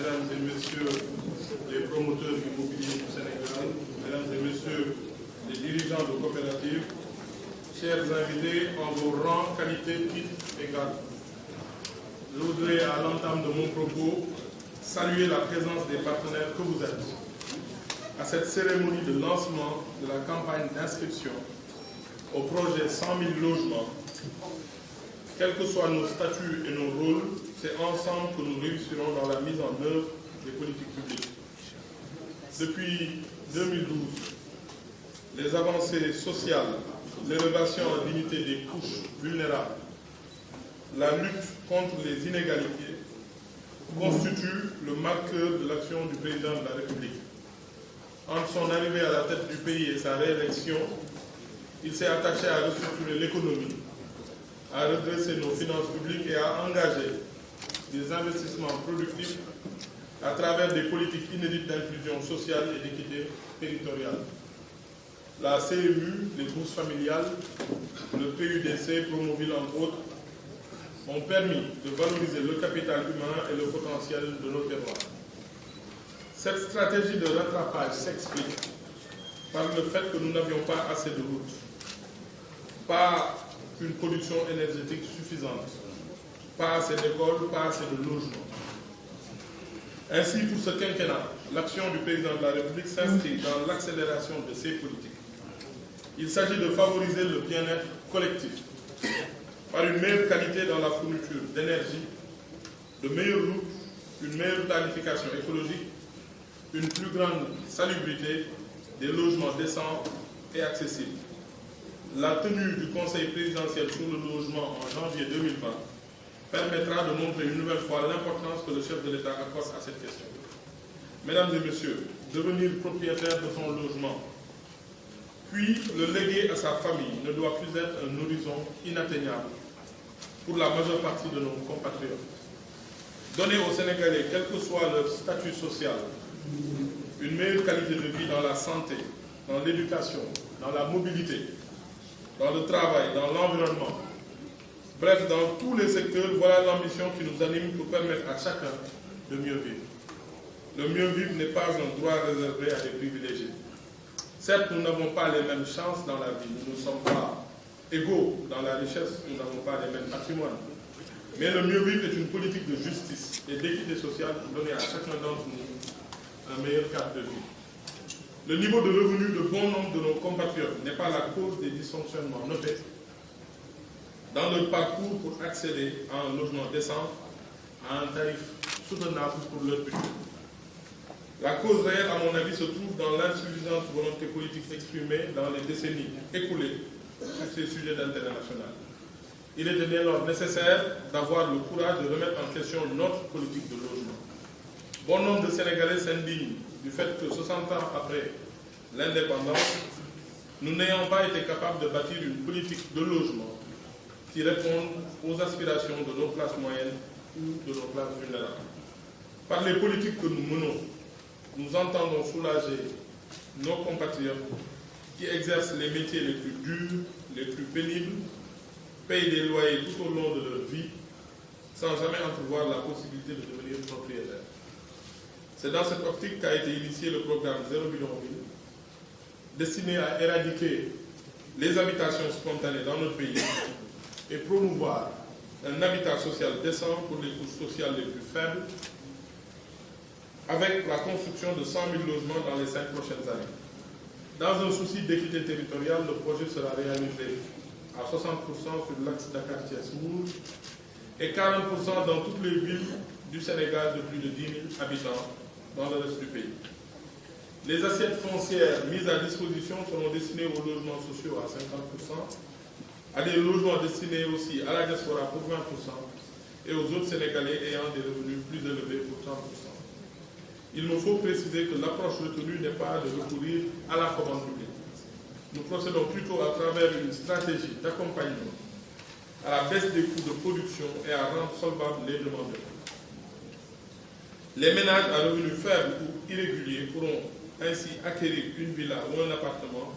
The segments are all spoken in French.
mesdames et messieurs les promoteurs immobiliers du Sénégal, mesdames et messieurs les dirigeants de coopératives, chers invités en vos rangs, qualité, titres et grades. Je voudrais, à l'entame de mon propos, saluer la présence des partenaires que vous êtes à cette cérémonie de lancement de la campagne d'inscription au projet 100 000 logements. Quels que soient nos statuts et nos rôles, c'est ensemble que nous réussirons dans la mise en œuvre des politiques publiques. Depuis 2012, les avancées sociales, l'élévation en dignité des couches vulnérables, la lutte contre les inégalités constituent le marqueur de l'action du président de la République. Entre son arrivée à la tête du pays et sa réélection, il s'est attaché à restructurer l'économie, à redresser nos finances publiques et à engager des investissements productifs à travers des politiques inédites d'inclusion sociale et d'équité territoriale. La CMU, les bourses familiales, le PUDC, Promoville entre autres, ont permis de valoriser le capital humain et le potentiel de nos terroirs. Cette stratégie de rattrapage s'explique par le fait que nous n'avions pas assez de routes, pas une production énergétique suffisante, pas assez d'écoles, pas assez de logements. Ainsi, pour ce quinquennat, l'action du président de la République s'inscrit dans l'accélération de ces politiques. Il s'agit de favoriser le bien-être collectif par une meilleure qualité dans la fourniture d'énergie, de meilleures routes, une meilleure planification écologique, une plus grande salubrité, des logements décents et accessibles. La tenue du Conseil présidentiel sur le logement en janvier 2020 permettra de montrer une nouvelle fois l'importance que le chef de l'État accorde à cette question. Mesdames et messieurs, devenir propriétaire de son logement, puis le léguer à sa famille ne doit plus être un horizon inatteignable pour la majeure partie de nos compatriotes. Donner aux Sénégalais, quel que soit leur statut social, une meilleure qualité de vie dans la santé, dans l'éducation, dans la mobilité, dans le travail, dans l'environnement, bref, dans tous les secteurs, voilà l'ambition qui nous anime pour permettre à chacun de mieux vivre. Le mieux vivre n'est pas un droit réservé à des privilégiés. Certes, nous n'avons pas les mêmes chances dans la vie, nous ne sommes pas égaux dans la richesse, nous n'avons pas les mêmes patrimoines. Mais le mieux vivre est une politique de justice et d'équité sociale pour donner à chacun d'entre nous un meilleur cadre de vie. Le niveau de revenu de bon nombre de nos compatriotes n'est pas la cause des dysfonctionnements notés dans leur parcours pour accéder à un logement décent, à un tarif soutenable pour leur budget. La cause réelle, à mon avis, se trouve dans l'insuffisante volonté politique exprimée dans les décennies écoulées sur ces sujets d'intérêt national. Il était dès lors nécessaire d'avoir le courage de remettre en question notre politique de logement. Bon nombre de Sénégalais s'indignent du fait que 60 ans après l'indépendance, nous n'ayons pas été capables de bâtir une politique de logement qui réponde aux aspirations de nos classes moyennes ou de nos classes vulnérables. Par les politiques que nous menons, nous entendons soulager nos compatriotes qui exercent les métiers les plus durs, les plus pénibles, payent des loyers tout au long de leur vie, sans jamais entrevoir la possibilité de devenir propriétaire. C'est dans cette optique qu'a été initié le programme Zéro Bidonville, destiné à éradiquer les habitations spontanées dans notre pays et promouvoir un habitat social décent pour les couches sociales les plus faibles, avec la construction de 100 000 logements dans les 5 prochaines années. Dans un souci d'équité territoriale, le projet sera réalisé à 60% sur l'axe Dakar-Thiès-Mbour et 40% dans toutes les villes du Sénégal de plus de 10 000 habitants dans le reste du pays. Les assiettes foncières mises à disposition seront destinées aux logements sociaux à 50%, à des logements destinés aussi à la diaspora pour 20% et aux autres Sénégalais ayant des revenus plus élevés pour 30%. Il me faut préciser que l'approche retenue n'est pas de recourir à la commande publique. Nous procédons plutôt à travers une stratégie d'accompagnement à la baisse des coûts de production et à rendre solvables les demandeurs. Les ménages à revenus faibles ou irréguliers pourront ainsi acquérir une villa ou un appartement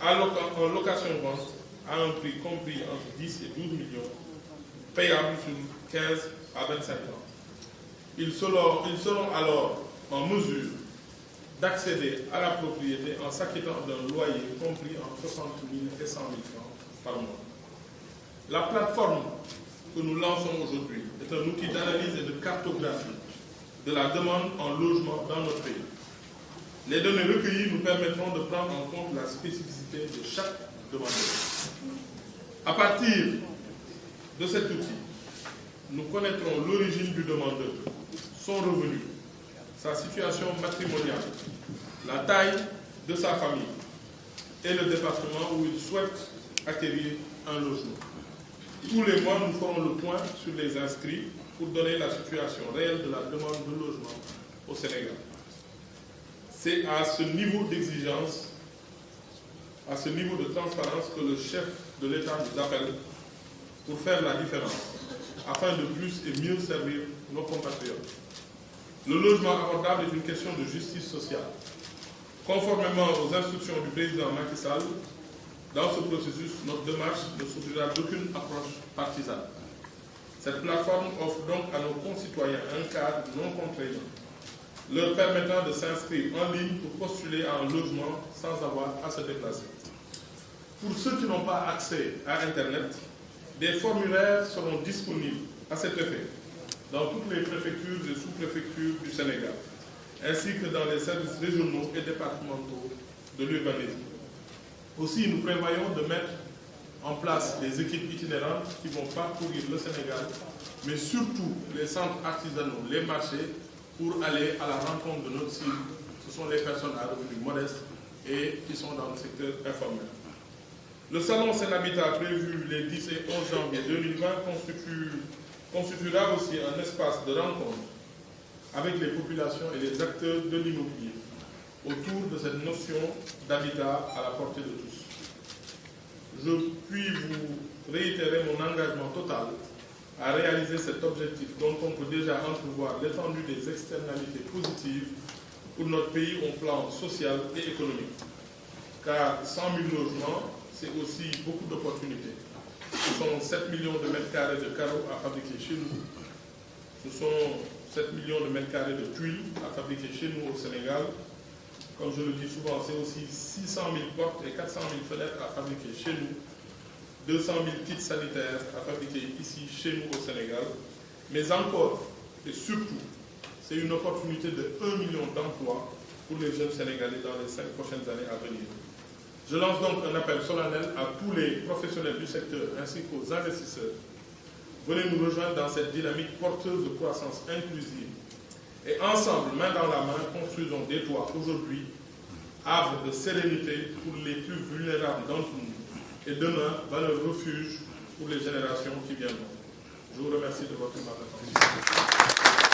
en location-vente à un prix compris entre 10 et 12 millions, payable sur 15 à 25 ans. Ils seront alors en mesure d'accéder à la propriété en s'acquittant d'un loyer compris entre 60 000 et 100 000 francs par mois. La plateforme que nous lançons aujourd'hui est un outil d'analyse et de cartographie de la demande en logement dans notre pays. Les données recueillies nous permettront de prendre en compte la spécificité de chaque demandeur. À partir de cet outil, nous connaîtrons l'origine du demandeur, son revenu, sa situation matrimoniale, la taille de sa famille et le département où il souhaite acquérir un logement. Tous les mois, nous ferons le point sur les inscrits pour donner la situation réelle de la demande de logement au Sénégal. C'est à ce niveau d'exigence, à ce niveau de transparence que le chef de l'État nous appelle pour faire la différence, afin de plus et mieux servir nos compatriotes. Le logement abordable est une question de justice sociale. Conformément aux instructions du président Macky Sall, dans ce processus, notre démarche ne souffrira d'aucune approche partisane. Cette plateforme offre donc à nos concitoyens un cadre non contraignant, leur permettant de s'inscrire en ligne pour postuler à un logement sans avoir à se déplacer. Pour ceux qui n'ont pas accès à Internet, des formulaires seront disponibles à cet effet dans toutes les préfectures et sous-préfectures du Sénégal, ainsi que dans les services régionaux et départementaux de l'urbanisme. Aussi, nous prévoyons de mettre en place des équipes itinérantes qui vont parcourir le Sénégal, mais surtout les centres artisanaux, les marchés, pour aller à la rencontre de notre cible. Ce sont les personnes à revenus modestes et qui sont dans le secteur informel. Le Salon Sén'Habitat prévu les 10 et 11 janvier 2020 constituera aussi un espace de rencontre avec les populations et les acteurs de l'immobilier autour de cette notion d'habitat à la portée de tous. Je puis vous réitérer mon engagement total à réaliser cet objectif dont on peut déjà entrevoir l'étendue des externalités positives pour notre pays au plan social et économique. Car 100 000 logements, c'est aussi beaucoup d'opportunités. Ce sont 7 millions de mètres carrés de carreaux à fabriquer chez nous. Ce sont 7 millions de mètres carrés de tuiles à fabriquer chez nous au Sénégal. Comme je le dis souvent, c'est aussi 600 000 portes et 400 000 fenêtres à fabriquer chez nous. 200 000 kits sanitaires à fabriquer ici, chez nous au Sénégal. Mais encore et surtout, c'est une opportunité de 1 million d'emplois pour les jeunes Sénégalais dans les 5 prochaines années à venir. Je lance donc un appel solennel à tous les professionnels du secteur ainsi qu'aux investisseurs. Venez nous rejoindre dans cette dynamique porteuse de croissance inclusive. Et ensemble, main dans la main, construisons des toits aujourd'hui, havre de sérénité pour les plus vulnérables d'entre nous. Et demain, valeur refuge pour les générations qui viendront. Je vous remercie de votre attention.